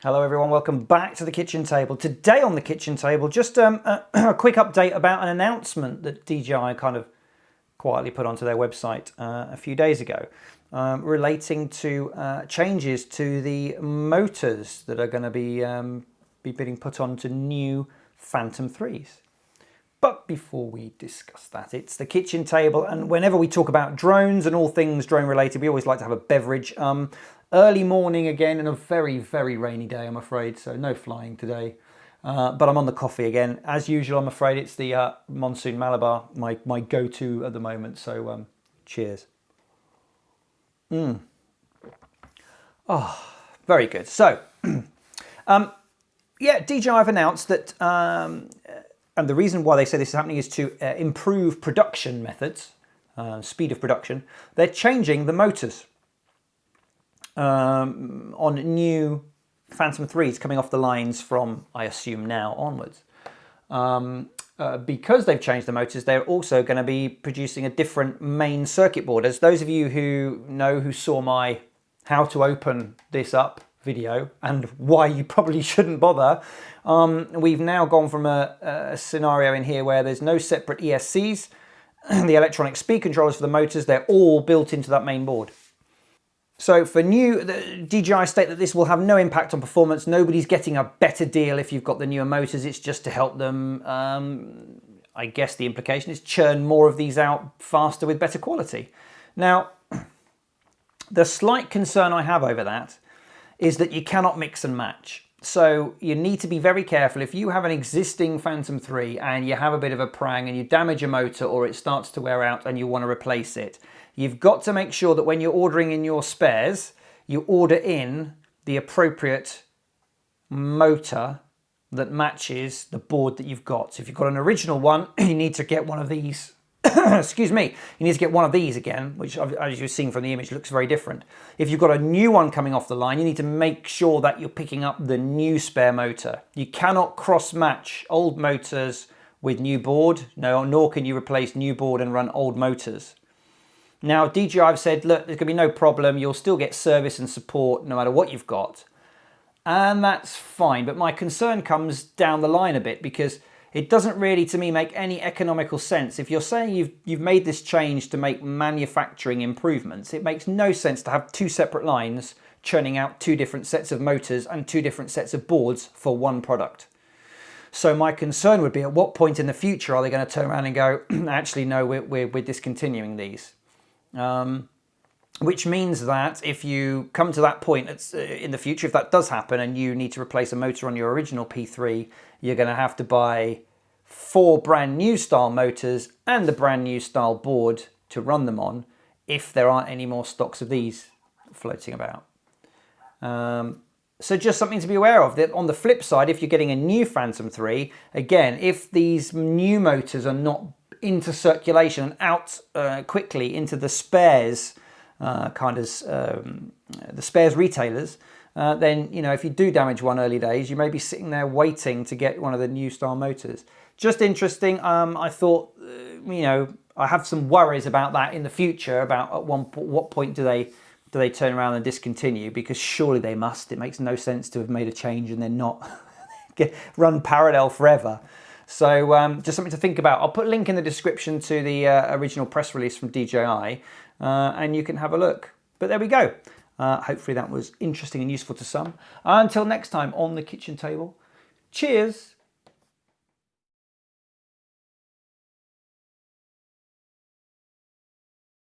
Hello everyone, welcome back to the kitchen table. Today on the kitchen table, just a quick update about an announcement that DJI kind of quietly put onto their website a few days ago, relating to changes to the motors that are going to be being put onto new Phantom 3s. But before we discuss that, it's the kitchen table, and whenever we talk about drones and all things drone related, we always like to have a beverage. Early morning again, and a very, very rainy day, I'm afraid, so no flying today. But I'm on the coffee again. As usual, I'm afraid it's the Monsoon Malabar, my go-to at the moment, so cheers. Oh, very good. So, yeah, DJI have announced that, and the reason why they say this is happening is to improve production methods, speed of production. They're changing the motors on new Phantom 3s coming off the lines from, I assume, now onwards. Because they've changed the motors, they're also going to be producing a different main circuit board. As those of you who saw my how to open this up video and why you probably shouldn't bother, we've now gone from a scenario in here where there's no separate ESCs. The electronic speed controllers for the motors, they're all built into that main board. So for new, the DJI state that this will have no impact on performance. Nobody's getting a better deal if you've got the newer motors. It's just to help them, I guess the implication is, churn more of these out faster with better quality. Now, the slight concern I have over that is that you cannot mix and match. So you need to be very careful. If you have an existing Phantom 3 and you have a bit of a prang and you damage a motor or it starts to wear out and you want to replace it, you've got to make sure that when you're ordering in your spares, you order in the appropriate motor that matches the board that you've got. So if you've got an original one, you need to get one of these. Excuse me, you need to get one of these again, which, as you've seen from the image, looks very different. If you've got a new one coming off the line, you need to make sure that you're picking up the new spare motor. You cannot cross-match old motors with new board, nor can you replace new board and run old motors. Now, DJI have said, look, there's going to be no problem. You'll still get service and support no matter what you've got. And that's fine. But my concern comes down the line a bit, because it doesn't really, to me, make any economical sense. If you're saying you've made this change to make manufacturing improvements, it makes no sense to have two separate lines churning out two different sets of motors and two different sets of boards for one product. So my concern would be, at what point in the future are they going to turn around and go, actually, no, we're discontinuing these? Which means that if you come to that point in the future, if that does happen and you need to replace a motor on your original P3, you're going to have to buy 4 brand new style motors and the brand new style board to run them on, if there aren't any more stocks of these floating about. So just something to be aware of. That on the flip side, if you're getting a new Phantom 3, again, if these new motors are not into circulation and out quickly into the spares, the spares retailers, then, if you do damage one early days, you may be sitting there waiting to get one of the new style motors. Just interesting. I thought, I have some worries about that in the future, about at what point do they turn around and discontinue, because surely they must. It makes no sense to have made a change and then not run parallel forever. So just something to think about. I'll put a link in the description to the original press release from DJI, and you can have a look. But there we go. Hopefully that was interesting and useful to some. Until next time on the kitchen table, cheers.